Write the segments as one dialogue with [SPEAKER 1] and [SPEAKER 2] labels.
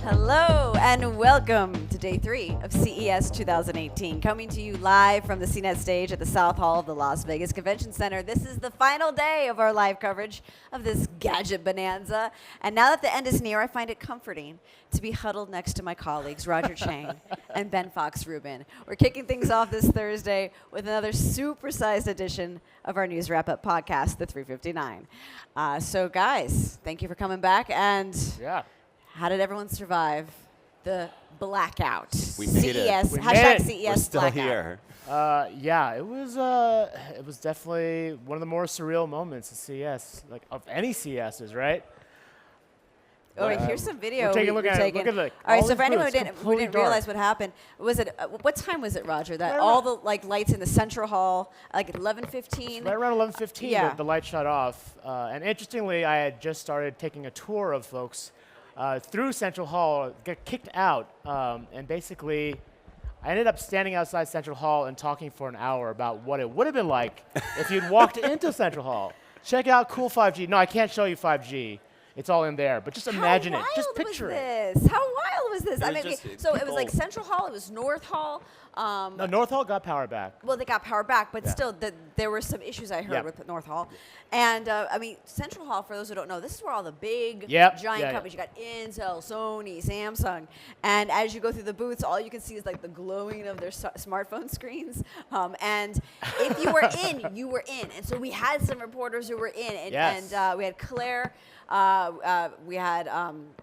[SPEAKER 1] Hello and welcome to day 3 of CES 2018. Coming to you live from the CNET stage at the South Hall of the Las Vegas Convention Center. This is the final day of our live coverage of this gadget bonanza. And now that the end is near, I find it comforting to be huddled next to my colleagues, Roger Chang and Ben Fox-Rubin. We're kicking things off this Thursday with another supersized edition of our News Wrap-Up podcast, the 359. So guys, thank you for coming back. And how did everyone survive the blackout?
[SPEAKER 2] We made it.
[SPEAKER 1] CES,
[SPEAKER 2] We
[SPEAKER 1] hashtag
[SPEAKER 2] made it.
[SPEAKER 1] CES
[SPEAKER 2] We're still
[SPEAKER 1] blackout.
[SPEAKER 2] here.
[SPEAKER 3] It was definitely one of the more surreal moments at CES, like of any CESs, right?
[SPEAKER 1] Oh, wait, here's some video.
[SPEAKER 3] We're taking a look at it. Look at
[SPEAKER 1] all right, so for anyone who didn't
[SPEAKER 3] completely
[SPEAKER 1] realize
[SPEAKER 3] dark.
[SPEAKER 1] what happened, was it what time was it, Roger? That
[SPEAKER 3] Right
[SPEAKER 1] all
[SPEAKER 3] around-
[SPEAKER 1] the lights in the central hall, like 11:15.
[SPEAKER 3] Right around 11:15,
[SPEAKER 1] Yeah.
[SPEAKER 3] the light shut off. And interestingly, I had just started taking a tour of folks through Central Hall, got kicked out, and basically I ended up standing outside Central Hall and talking for an hour about what it would have been like if you'd walked into Central Hall. Check out cool 5G. No, I can't show you 5G. It's all in there, but just imagine it. Just picture it.
[SPEAKER 1] How wild was this? I mean,
[SPEAKER 2] just
[SPEAKER 1] so it was
[SPEAKER 2] people-
[SPEAKER 1] like Central Hall, it was North Hall.
[SPEAKER 3] No, North Hall got power back.
[SPEAKER 1] Well, they got power back, but
[SPEAKER 3] Yeah.
[SPEAKER 1] still, there were some issues I heard
[SPEAKER 3] Yeah.
[SPEAKER 1] with North Hall. And, I mean, Central Hall, for those who don't know, this is where all the big,
[SPEAKER 3] Yep.
[SPEAKER 1] giant
[SPEAKER 3] Yeah,
[SPEAKER 1] companies, you got Intel, Sony, Samsung. And as you go through the booths, all you can see is, like, the glowing of their smartphone screens. And if you were in, you were in. And so we had some reporters who were in. And,
[SPEAKER 3] Yes.
[SPEAKER 1] and we had Claire. We had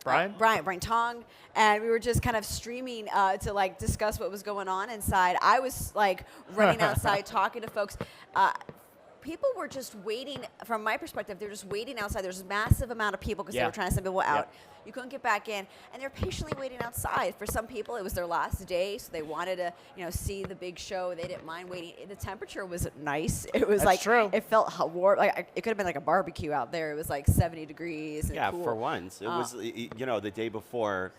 [SPEAKER 1] Brian Tong, and we were just kind of streaming to like discuss what was going on inside. I was like running outside talking to folks. People were just waiting. From my perspective, they were just waiting outside. There's a massive amount of people because they were trying to send people out. You couldn't get back in, and they're patiently waiting outside. For some people, it was their last day, so they wanted to, see the big show. They didn't mind waiting. The temperature was nice. It was
[SPEAKER 3] That's true.
[SPEAKER 1] It felt warm. Like it could have been like a barbecue out there. It was like 70 degrees. And
[SPEAKER 2] Yeah,
[SPEAKER 1] cool.
[SPEAKER 2] for once. It was, the day before.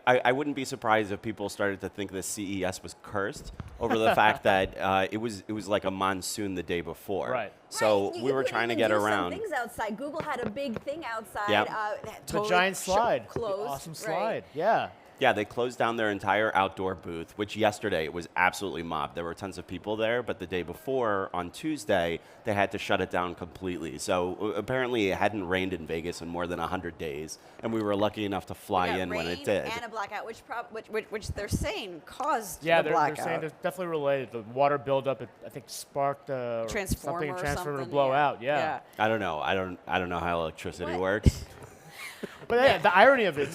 [SPEAKER 2] I wouldn't be surprised if people started to think the CES was cursed over the fact that it was like a monsoon the day before.
[SPEAKER 3] Right.
[SPEAKER 2] So
[SPEAKER 1] Right.
[SPEAKER 2] we were
[SPEAKER 1] You
[SPEAKER 2] trying to
[SPEAKER 1] couldn't
[SPEAKER 2] get
[SPEAKER 1] even do
[SPEAKER 2] around.
[SPEAKER 1] Some things outside. Google had a big thing outside.
[SPEAKER 2] Yep.
[SPEAKER 1] That
[SPEAKER 3] The
[SPEAKER 1] totally
[SPEAKER 3] giant slide.
[SPEAKER 1] closed.
[SPEAKER 3] The awesome
[SPEAKER 1] Right.
[SPEAKER 3] slide. Yeah.
[SPEAKER 2] Yeah, they closed down their entire outdoor booth, which yesterday was absolutely mobbed. There were tons of people there, but the day before, on Tuesday, they had to shut it down completely. So apparently it hadn't rained in Vegas in more than 100 days, and we were lucky enough to fly
[SPEAKER 1] We got
[SPEAKER 2] in when
[SPEAKER 1] rain
[SPEAKER 2] it did.
[SPEAKER 1] and a blackout, which they're saying caused
[SPEAKER 3] Yeah,
[SPEAKER 1] the
[SPEAKER 3] they're
[SPEAKER 1] blackout.
[SPEAKER 3] saying they're definitely related. The water buildup, I think, sparked
[SPEAKER 1] Transformer or
[SPEAKER 3] transformer to
[SPEAKER 1] something,
[SPEAKER 3] blow
[SPEAKER 1] yeah.
[SPEAKER 3] out. Yeah.
[SPEAKER 2] I don't know. I don't know how electricity
[SPEAKER 1] What?
[SPEAKER 2] works.
[SPEAKER 3] But yeah, the irony of it,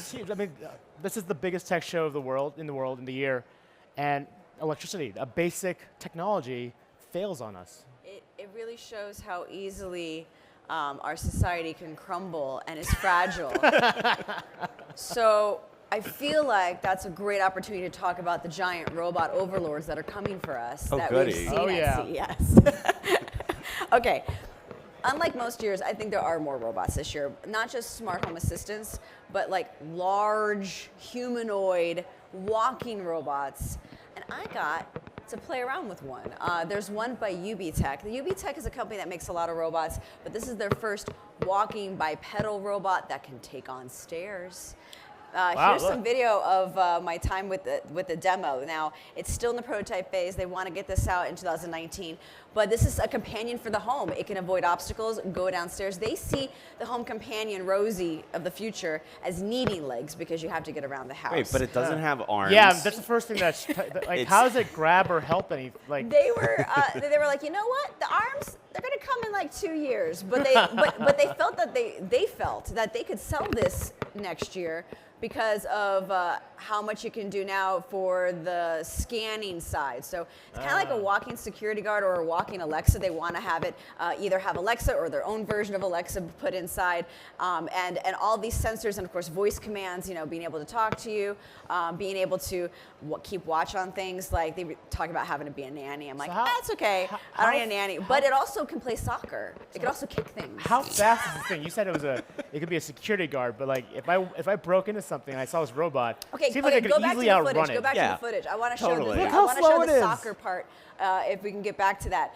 [SPEAKER 3] this is the biggest tech show of the world in the year, and electricity, a basic technology, fails on us.
[SPEAKER 1] It really shows how easily our society can crumble and is fragile. So I feel like that's a great opportunity to talk about the giant robot overlords that are coming for us
[SPEAKER 2] Oh,
[SPEAKER 1] that
[SPEAKER 2] goody.
[SPEAKER 1] we've seen
[SPEAKER 3] Oh,
[SPEAKER 1] at
[SPEAKER 3] yeah.
[SPEAKER 1] CES. Okay. Unlike most years, I think there are more robots this year. Not just smart home assistants, but like large, humanoid, walking robots. And I got to play around with one. There's one by UB Tech. The UB Tech is a company that makes a lot of robots, but this is their first walking bipedal robot that can take on stairs. Here's some video of my time with the demo. Now, it's still in the prototype phase. They want to get this out in 2019. But this is a companion for the home. It can avoid obstacles, go downstairs. They see the home companion, Rosie, of the future as needing legs because you have to get around the house.
[SPEAKER 2] Wait, but it doesn't have arms.
[SPEAKER 3] Yeah, that's the first thing that's
[SPEAKER 2] It's-
[SPEAKER 3] how does it grab or help any like?
[SPEAKER 1] They were like, you know what? The arms, they're going to come in like 2 years. But they but they felt that they felt that they could sell this next year because of how much you can do now for the scanning side. So it's kind of like a walking security guard or a walking Alexa. They want to have it either have Alexa or their own version of Alexa put inside, and all these sensors and of course voice commands. Being able to talk to you, being able to keep watch on things. Like they talk about having to be a nanny. I'm like, that's okay. I don't need a nanny. But it also can play soccer. It can also kick things.
[SPEAKER 3] How fast is the thing? You said it could be a security guard, but like if I broke into something, and I saw this robot.
[SPEAKER 1] Okay,
[SPEAKER 3] Seems
[SPEAKER 1] okay,
[SPEAKER 3] like I
[SPEAKER 1] go
[SPEAKER 3] could
[SPEAKER 1] back to
[SPEAKER 3] easily
[SPEAKER 1] the
[SPEAKER 3] outrun
[SPEAKER 1] footage.
[SPEAKER 3] it.
[SPEAKER 1] Go back
[SPEAKER 2] Yeah.
[SPEAKER 1] to the footage. I want to show
[SPEAKER 2] Totally.
[SPEAKER 1] the,
[SPEAKER 2] Look
[SPEAKER 1] I
[SPEAKER 3] how
[SPEAKER 1] want to
[SPEAKER 3] slow
[SPEAKER 1] show
[SPEAKER 3] it
[SPEAKER 1] the
[SPEAKER 3] is.
[SPEAKER 1] soccer part. If we can get back to that.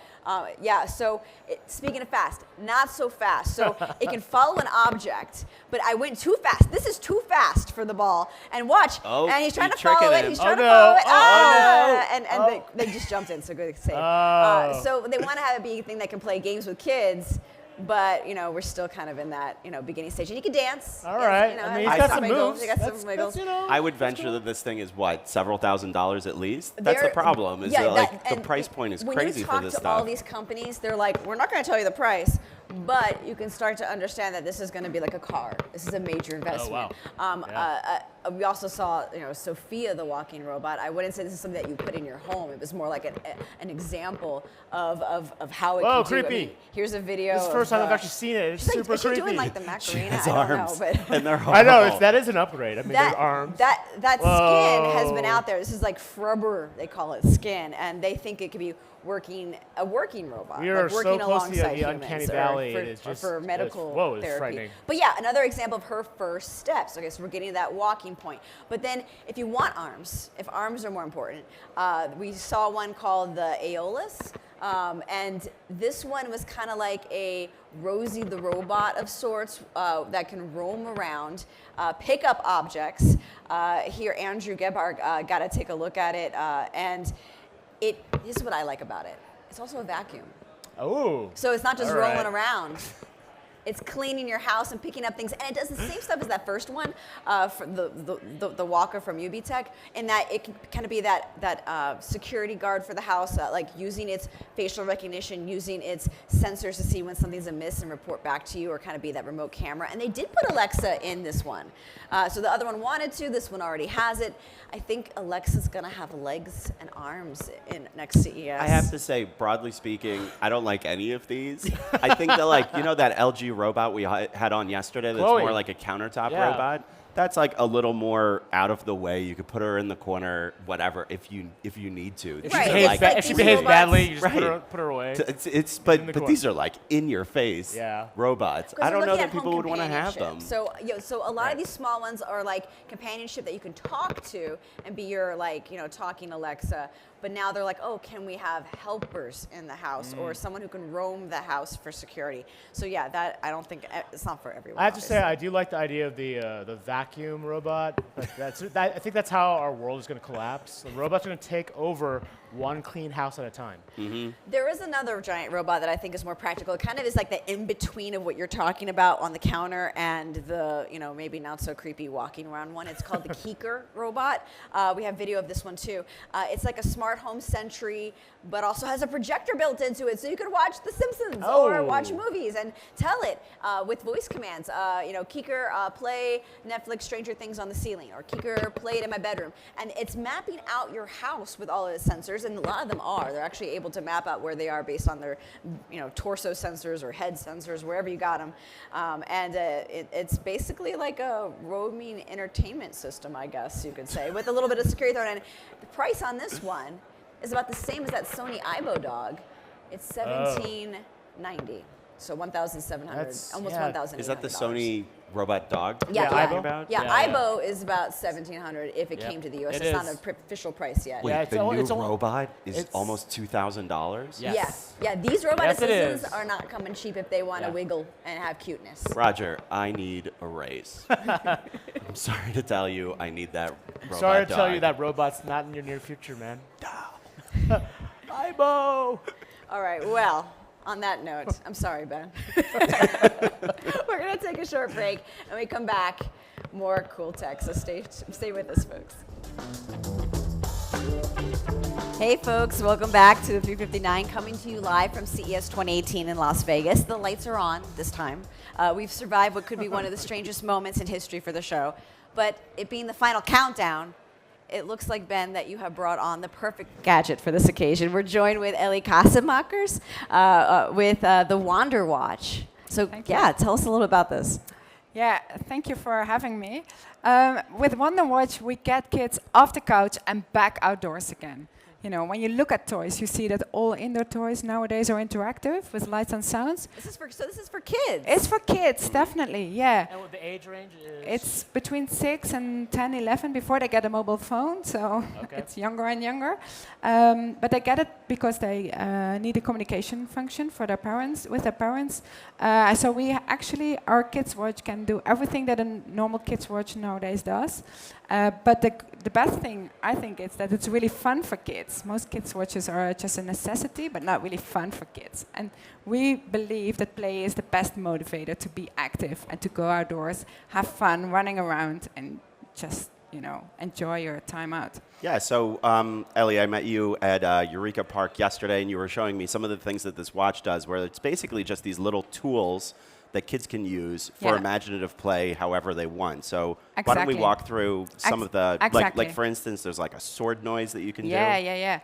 [SPEAKER 1] Yeah. So speaking of fast, not so fast. So it can follow an object, but I went too fast. This is too fast for the ball. And watch.
[SPEAKER 2] Oh,
[SPEAKER 1] and he's trying to
[SPEAKER 2] he's tricking
[SPEAKER 1] follow it.
[SPEAKER 2] him.
[SPEAKER 1] He's
[SPEAKER 3] Oh,
[SPEAKER 1] trying to
[SPEAKER 3] no.
[SPEAKER 1] follow it.
[SPEAKER 3] Oh,
[SPEAKER 1] And
[SPEAKER 3] Oh.
[SPEAKER 1] they just jumped in. So good save.
[SPEAKER 3] Oh.
[SPEAKER 1] So they want to have it be a thing that can play games with kids. But we're still kind of in that beginning stage, and you can dance.
[SPEAKER 3] All right. I mean, he's got some moves.
[SPEAKER 1] You got some
[SPEAKER 3] That's,
[SPEAKER 1] wiggles.
[SPEAKER 2] I would venture that this thing is what, several $1,000s at least. That's the
[SPEAKER 1] They're-
[SPEAKER 2] problem. Is
[SPEAKER 1] yeah,
[SPEAKER 2] that, like the
[SPEAKER 1] and
[SPEAKER 2] price point is
[SPEAKER 1] when
[SPEAKER 2] crazy
[SPEAKER 1] you
[SPEAKER 2] for
[SPEAKER 1] talk
[SPEAKER 2] this
[SPEAKER 1] to
[SPEAKER 2] stuff.
[SPEAKER 1] all these companies, they're like, we're not going to tell you the price, but you can start to understand that this is going to be like a car. This is a major investment.
[SPEAKER 3] wow. Yeah.
[SPEAKER 1] We also saw, Sophia, the walking robot. I wouldn't say this is something that you put in your home. It was more like an example of how it
[SPEAKER 3] Whoa,
[SPEAKER 1] can do it. I
[SPEAKER 3] creepy.
[SPEAKER 1] mean, here's a video.
[SPEAKER 3] This is the first time
[SPEAKER 1] of,
[SPEAKER 3] I've actually seen it. It's
[SPEAKER 1] she's like,
[SPEAKER 3] super
[SPEAKER 1] is she
[SPEAKER 3] creepy.
[SPEAKER 1] doing like the Macarena?
[SPEAKER 2] His
[SPEAKER 1] I don't
[SPEAKER 2] arms.
[SPEAKER 1] know, but
[SPEAKER 2] And they're
[SPEAKER 3] I know,
[SPEAKER 2] horrible.
[SPEAKER 3] that is an upgrade. I mean, there's arms.
[SPEAKER 1] That skin has been
[SPEAKER 3] Whoa.
[SPEAKER 1] out there. This is like rubber, they call it skin, and they think it could be a working robot.
[SPEAKER 3] We are
[SPEAKER 1] like
[SPEAKER 3] so
[SPEAKER 1] working
[SPEAKER 3] close to the
[SPEAKER 1] alongside
[SPEAKER 3] uncanny
[SPEAKER 1] humans, or
[SPEAKER 3] valley,
[SPEAKER 1] for,
[SPEAKER 3] it is
[SPEAKER 1] or
[SPEAKER 3] just-
[SPEAKER 1] for
[SPEAKER 3] it's-
[SPEAKER 1] medical
[SPEAKER 3] whoa, it's
[SPEAKER 1] therapy.
[SPEAKER 3] frightening.
[SPEAKER 1] But yeah, another example of her first steps. Okay, so we're getting to that walking point. But then if you want arms, if arms are more important, we saw one called the Aeolus. And this one was kind of like a Rosie the robot of sorts that can roam around, pick up objects. Here, Andrew Gebhardt got to take a look at it. And this is what I like about it. It's also a vacuum.
[SPEAKER 3] Oh.
[SPEAKER 1] So it's not just
[SPEAKER 3] All
[SPEAKER 1] rolling
[SPEAKER 3] right.
[SPEAKER 1] around. It's cleaning your house and picking up things, and it does the same stuff as that first one, for the walker from UBTech, in that it can kind of be that security guard for the house, like using its facial recognition, using its sensors to see when something's amiss and report back to you, or kind of be that remote camera. And they did put Alexa in this one, so the other one wanted to. This one already has it. I think Alexa's gonna have legs and arms in next CES.
[SPEAKER 2] I have to say, broadly speaking, I don't like any of these. I think that, that LG robot we had on yesterday that's
[SPEAKER 3] Chloe.
[SPEAKER 2] more like a countertop
[SPEAKER 3] Yeah.
[SPEAKER 2] robot, that's like a little more out of the way. You could put her in the corner, whatever, if you need to.
[SPEAKER 3] If
[SPEAKER 2] These
[SPEAKER 3] she
[SPEAKER 1] Right,
[SPEAKER 2] are
[SPEAKER 3] behaves,
[SPEAKER 1] it's
[SPEAKER 2] like-
[SPEAKER 1] like
[SPEAKER 3] if she
[SPEAKER 1] these
[SPEAKER 3] behaves
[SPEAKER 1] robots-
[SPEAKER 3] badly, you just
[SPEAKER 2] Right.
[SPEAKER 3] put her away.
[SPEAKER 2] But
[SPEAKER 3] in the
[SPEAKER 2] but
[SPEAKER 3] corner.
[SPEAKER 2] these are like in your face
[SPEAKER 3] Yeah.
[SPEAKER 2] robots.
[SPEAKER 1] 'Cause
[SPEAKER 2] I
[SPEAKER 1] we're
[SPEAKER 2] don't know
[SPEAKER 1] looking
[SPEAKER 2] that
[SPEAKER 1] at home
[SPEAKER 2] people would want to have them.
[SPEAKER 1] companionship. So a lot
[SPEAKER 3] Right.
[SPEAKER 1] of these small ones are like companionship that you can talk to and be your talking Alexa. But now they're like, oh, can we have helpers in the house or someone who can roam the house for security? So yeah, that I don't think it's not for everyone.
[SPEAKER 3] I have to say,
[SPEAKER 1] obviously.
[SPEAKER 3] I do like the idea of the vacuum robot. I think that's how our world is going to collapse. The robot's going to take over one clean house at a time.
[SPEAKER 1] There is another giant robot that I think is more practical. It kind of is like the in-between of what you're talking about on the counter and the, maybe not so creepy walking around one. It's called the Keikar Robot. We have video of this one too. It's like a smart home sentry, but also has a projector built into it, so you could watch The Simpsons or
[SPEAKER 3] Oh.
[SPEAKER 1] watch movies and tell it with voice commands. Keikar, play Netflix Stranger Things on the ceiling, or Keikar, play it in my bedroom. And it's mapping out your house with all of its sensors, and a lot of them are. They're actually able to map out where they are based on their, torso sensors or head sensors, wherever you got them. It's basically like a roaming entertainment system, I guess you could say, with a little bit of security thrown in. The price on this one is about the same as that Sony Aibo dog. It's $1,790, so $1,700,
[SPEAKER 3] That's-
[SPEAKER 1] almost
[SPEAKER 3] yeah.
[SPEAKER 1] $1,800.
[SPEAKER 2] Is that the Sony robot dog?
[SPEAKER 1] Yeah,
[SPEAKER 3] Yeah,
[SPEAKER 1] yeah.
[SPEAKER 3] Aibo?
[SPEAKER 2] About?
[SPEAKER 1] Yeah,
[SPEAKER 3] Yeah,
[SPEAKER 1] Aibo is about $1,700 if it
[SPEAKER 3] Yep.
[SPEAKER 1] came to the US.
[SPEAKER 3] It
[SPEAKER 1] It's not
[SPEAKER 3] is.
[SPEAKER 1] an official price yet.
[SPEAKER 2] Wait,
[SPEAKER 3] Yeah, it's
[SPEAKER 2] the
[SPEAKER 3] all-
[SPEAKER 2] new
[SPEAKER 3] it's all-
[SPEAKER 2] robot is
[SPEAKER 3] it's-
[SPEAKER 2] almost $2,000?
[SPEAKER 3] Yes.
[SPEAKER 1] Yeah, these robot
[SPEAKER 3] Yes, it
[SPEAKER 1] assistants
[SPEAKER 3] is.
[SPEAKER 1] are not coming cheap if they want to
[SPEAKER 3] Yeah.
[SPEAKER 1] wiggle and have cuteness.
[SPEAKER 2] Roger, I need a raise. I'm sorry to tell you, I need that robot
[SPEAKER 3] Sorry to tell
[SPEAKER 2] dog.
[SPEAKER 3] you that robot's not in your near future, man. Aibo!
[SPEAKER 1] All right, well, on that note, I'm sorry, Ben. We're going to take a short break, and we come back, more cool tech, so stay with us, folks. Hey folks, welcome back to the 359, coming to you live from CES 2018 in Las Vegas. The lights are on this time. We've survived what could be one of the strangest moments in history for the show. But it being the final countdown, it looks like, Ben, that you have brought on the perfect gadget for this occasion. We're joined with Ellie Kassemakers with the Wanderwatch. So
[SPEAKER 4] Thank you.
[SPEAKER 1] yeah, tell us a little about this.
[SPEAKER 4] Yeah, thank you for having me. With Wanderwatch, we get kids off the couch and back outdoors again. you know, when you look at toys, you see that all indoor toys nowadays are interactive with lights and sounds.
[SPEAKER 1] So this is for kids.
[SPEAKER 4] It's for kids, definitely, yeah.
[SPEAKER 3] And what the age range is?
[SPEAKER 4] It's between 6 and 10, 11 before they get a mobile phone, so it's younger and younger. But they get it because they need a communication function for their parents, with their parents. So we actually, our Kids Watch can do everything that a normal Kids Watch nowadays does. But the best thing, I think, is that it's really fun for kids. Most Kids Watches are just a necessity, but not really fun for kids. And we believe that play is the best motivator to be active and to go outdoors, have fun, running around, and just, you know, enjoy your time out.
[SPEAKER 2] Yeah, so Ellie, I met you at Eureka Park yesterday, and you were showing me some of the things that this watch does, where it's basically just these little tools that kids can use for imaginative play however they want. So why don't we walk through some of the, like for instance, there's like a sword noise that you can do.
[SPEAKER 4] Yeah.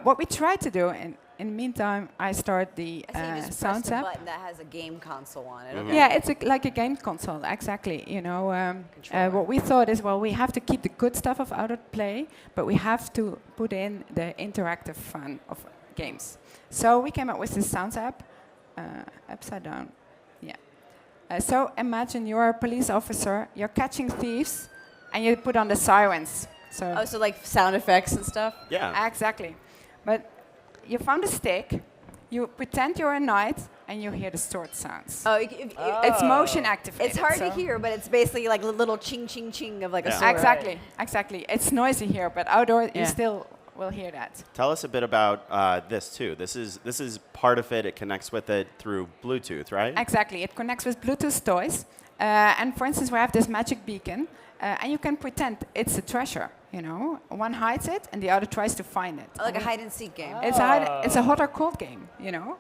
[SPEAKER 4] What we try to do, in the meantime, I start the sound app.
[SPEAKER 1] Button that has a game console on it.
[SPEAKER 4] Yeah, it's like a game console, exactly. You know, what we thought is, well, we have to keep the good stuff of outdoor play, but we have to put in the interactive fun of games. So we came up with this sounds app, upside down. So imagine you're a police officer, you're catching thieves, and you put on the sirens. So
[SPEAKER 1] so like sound effects and stuff?
[SPEAKER 2] Yeah.
[SPEAKER 4] Exactly. But you found a stick, you pretend you're a knight, and you hear the sword sounds. It's motion activated.
[SPEAKER 1] It's hard to hear, but it's basically like a little ching, ching, ching of like a sword.
[SPEAKER 4] Exactly. It's noisy here, but outdoor you still will hear that.
[SPEAKER 2] Tell us a bit about this too. This is part of it. It connects with it through Bluetooth, right?
[SPEAKER 4] Exactly. It connects with Bluetooth toys. And for instance, we have this magic beacon, and you can pretend it's a treasure. You know, one hides it, and the other tries to find it.
[SPEAKER 1] Like a hide and seek game.
[SPEAKER 4] It's a hot or cold game. You know.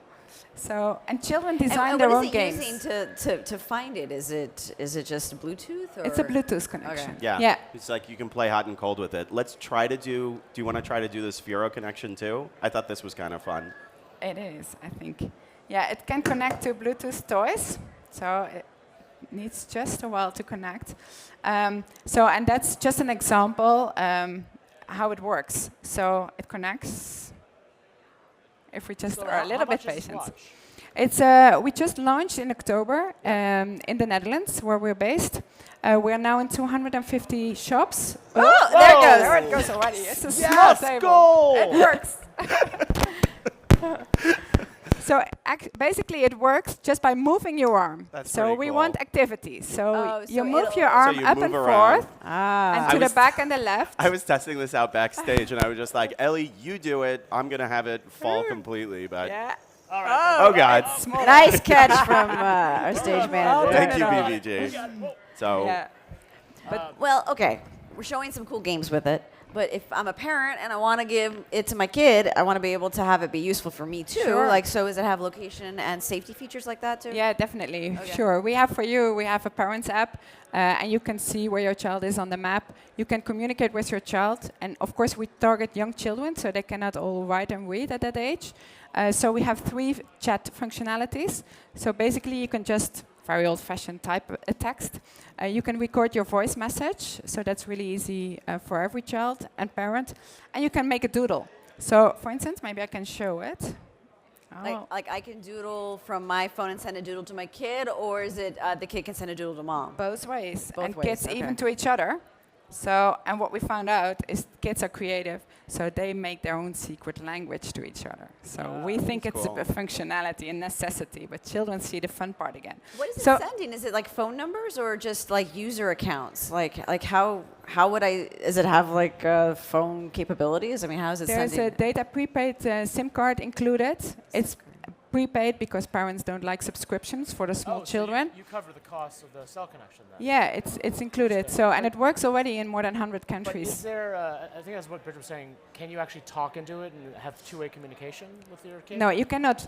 [SPEAKER 4] So, and children design their own games.
[SPEAKER 1] What is it using to find it? Is it just Bluetooth? Or?
[SPEAKER 4] It's a Bluetooth connection.
[SPEAKER 1] Okay.
[SPEAKER 2] Yeah. It's like you can play hot and cold with it. Let's try to do you want to try to do the Sphero connection too? I thought this was kind of fun.
[SPEAKER 4] It is, I think. Yeah, it can connect to Bluetooth toys. So it needs just a while to connect. And that's just an example how it works. So it connects. If we just are a little bit patient. It's we just launched in October in the Netherlands, where we're based. We're now in 250 shops. There it goes already. It's a small table.
[SPEAKER 2] Goal!
[SPEAKER 4] It works. So basically, it works just by moving your arm.
[SPEAKER 2] That's
[SPEAKER 4] so we
[SPEAKER 2] cool.
[SPEAKER 4] want activity. So you
[SPEAKER 1] so
[SPEAKER 4] move your arm
[SPEAKER 2] you
[SPEAKER 4] up
[SPEAKER 2] move
[SPEAKER 4] and
[SPEAKER 2] around.
[SPEAKER 4] forth, and to the back and the left.
[SPEAKER 2] I was testing this out backstage, and I was just like, Ellie, you do it. I'm going to have it fall completely. But
[SPEAKER 4] Yeah.
[SPEAKER 3] All right.
[SPEAKER 2] Oh, God.
[SPEAKER 1] Nice catch from our stage manager.
[SPEAKER 2] Thank you, BBG. So,
[SPEAKER 1] Well, okay, we're showing some cool games with it. But if I'm a parent and I want to give it to my kid, I want to be able to have it be useful for me too.
[SPEAKER 4] Sure.
[SPEAKER 1] Like, so does it have location and safety features like that too?
[SPEAKER 4] Yeah, definitely.
[SPEAKER 1] Okay.
[SPEAKER 4] Sure. We have a parents app, and you can see where your child is on the map. You can communicate with your child. And of course, we target young children, so they cannot all write and read at that age. So we have 3 chat functionalities. So basically, you can just very old-fashioned type a text. You can record your voice message, so that's really easy for every child and parent. And you can make a doodle. So, for instance, maybe I can show it.
[SPEAKER 1] Like I can doodle from my phone and send a doodle to my kid, or is it the kid can send a doodle to mom?
[SPEAKER 4] Both ways.
[SPEAKER 1] Both
[SPEAKER 4] and
[SPEAKER 1] ways,
[SPEAKER 4] kids
[SPEAKER 1] okay.
[SPEAKER 4] even to each other. So, and what we found out is kids are creative, so they make their own secret language to each other. So we think it's
[SPEAKER 2] cool.
[SPEAKER 4] a functionality, a necessity, but children see the fun part again.
[SPEAKER 1] What is it
[SPEAKER 4] So-
[SPEAKER 1] sending? Is it like phone numbers or just like user accounts? Like how would I? Does it have like phone capabilities? I mean, how is it
[SPEAKER 4] There's
[SPEAKER 1] sending?
[SPEAKER 4] a data prepaid SIM card included. It's prepaid because parents don't like subscriptions for the small children.
[SPEAKER 3] So you cover the cost of the cell connection then?
[SPEAKER 4] Yeah, it's included. So, and it works already in more than 100
[SPEAKER 3] But
[SPEAKER 4] countries.
[SPEAKER 3] is there, I think that's what Bridget was saying, can you actually talk into it and have two-way communication with your kid?
[SPEAKER 4] No, you cannot.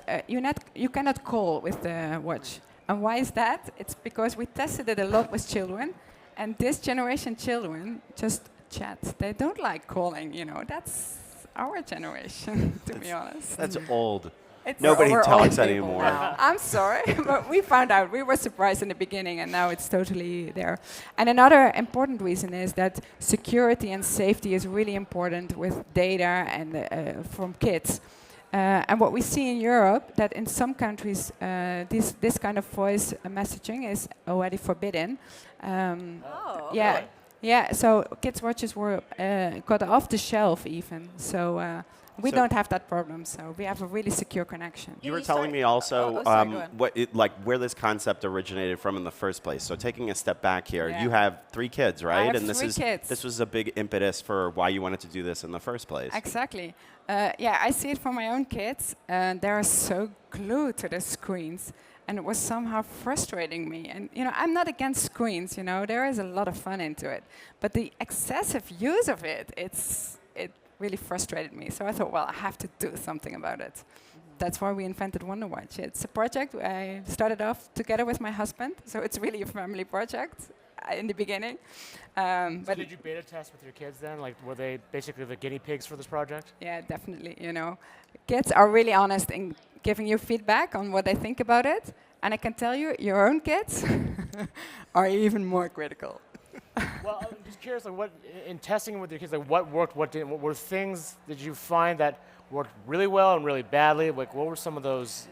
[SPEAKER 4] You cannot call with the watch. And why is that? It's because we tested it a lot with children, and this generation children just chat. They don't like calling. You know, that's our generation, to be honest.
[SPEAKER 2] that's old. Nobody
[SPEAKER 1] We're
[SPEAKER 2] talks
[SPEAKER 1] old people
[SPEAKER 2] anymore.
[SPEAKER 1] now.
[SPEAKER 4] I'm sorry, but we found out. We were surprised in the beginning, and now it's totally there. And another important reason is that security and safety is really important with data and from kids. And what we see in Europe, that in some countries, this kind of voice messaging is already forbidden.
[SPEAKER 1] Oh, okay.
[SPEAKER 4] Yeah, yeah. So kids' watches were got off the shelf even. So we
[SPEAKER 2] So-
[SPEAKER 4] don't have that problem. So we have a really secure connection.
[SPEAKER 2] You were
[SPEAKER 1] you
[SPEAKER 2] telling
[SPEAKER 1] start-
[SPEAKER 2] me also
[SPEAKER 1] sorry, go ahead.
[SPEAKER 2] like where this concept originated from in the first place. So taking a step back here,
[SPEAKER 4] Yeah.
[SPEAKER 2] you have 3 kids, right?
[SPEAKER 4] have
[SPEAKER 2] and this
[SPEAKER 4] 3
[SPEAKER 2] is
[SPEAKER 4] kids.
[SPEAKER 2] this was a big impetus for why you wanted to do this in the first place.
[SPEAKER 4] Exactly. Yeah, I see it from my own kids, and they're so glued to the screens, and it was somehow frustrating me. And I'm not against screens. There is a lot of fun into it, but the excessive use of it, it really frustrated me. So I thought, well, I have to do something about it. That's why we invented Wanderwatch. It's a project I started off together with my husband, so it's really a family project in the beginning.
[SPEAKER 3] So did you beta test with your kids then? Like, were they basically the guinea pigs for this project?
[SPEAKER 4] Yeah, definitely. Kids are really honest in giving you feedback on what they think about it. And I can tell you, your own kids are even more critical.
[SPEAKER 3] Well, I'm just curious, like, what in testing with your kids, like, what worked, what didn't? What were things did you find that worked really well and really badly? Like, what were some of those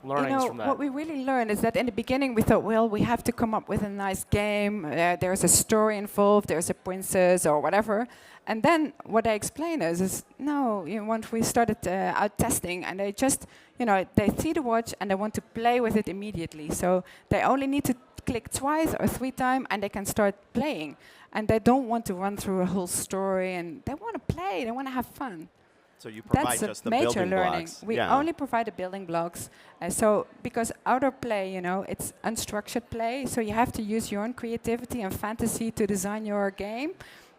[SPEAKER 3] learnings from that?
[SPEAKER 4] What we really learned is that in the beginning we thought, well, we have to come up with a nice game. There's a story involved. There's a princess or whatever. And then what I explained is no. Once we started out testing, and they just, they see the watch and they want to play with it immediately. So they only need to click twice or 3 times, and they can start playing. And they don't want to run through a whole story, and they want to play. They want to have fun.
[SPEAKER 2] So you provide
[SPEAKER 4] That's
[SPEAKER 2] just
[SPEAKER 4] a
[SPEAKER 2] the
[SPEAKER 4] major
[SPEAKER 2] building
[SPEAKER 4] learning.
[SPEAKER 2] blocks.
[SPEAKER 4] We
[SPEAKER 2] Yeah.
[SPEAKER 4] only provide the building blocks. So because outdoor play, it's unstructured play, so you have to use your own creativity and fantasy to design your game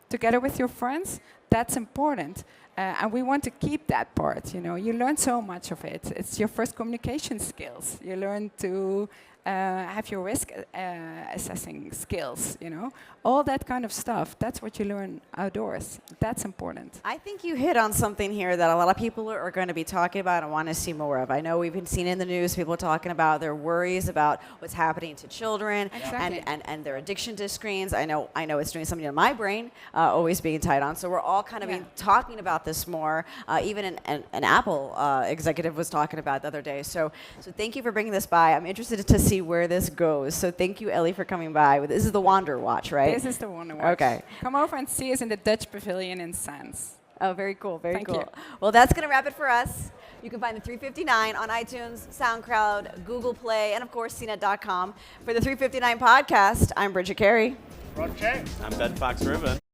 [SPEAKER 4] together with your friends. That's important. And we want to keep that part. You learn so much of it. It's your first communication skills. You learn to have your risk assessing skills, all that kind of stuff. That's what you learn outdoors. That's important.
[SPEAKER 1] I think you hit on something here that a lot of people are going to be talking about and want to see more of. I know we've been seeing in the news people talking about their worries about what's happening to children
[SPEAKER 4] Exactly.
[SPEAKER 1] and their addiction to screens. I know it's doing something in my brain, always being tied on. So we're all kind of been talking about this more. Even an Apple executive was talking about it the other day. So thank you for bringing this by. I'm interested to see where this goes. So thank you, Ellie, for coming by. This is the Wanderwatch, right?
[SPEAKER 4] This is the Wanderwatch.
[SPEAKER 1] Okay.
[SPEAKER 4] Come over and see us in the Dutch Pavilion in Sands.
[SPEAKER 1] Oh, very cool, very
[SPEAKER 4] Thank
[SPEAKER 1] cool.
[SPEAKER 4] you.
[SPEAKER 1] Well, that's going to wrap it for us. You can find the 359 on iTunes, SoundCloud, Google Play, and of course, CNET.com. For the 359 podcast, I'm Bridget Carey.
[SPEAKER 3] Roger.
[SPEAKER 2] I'm Ben Fox Riven.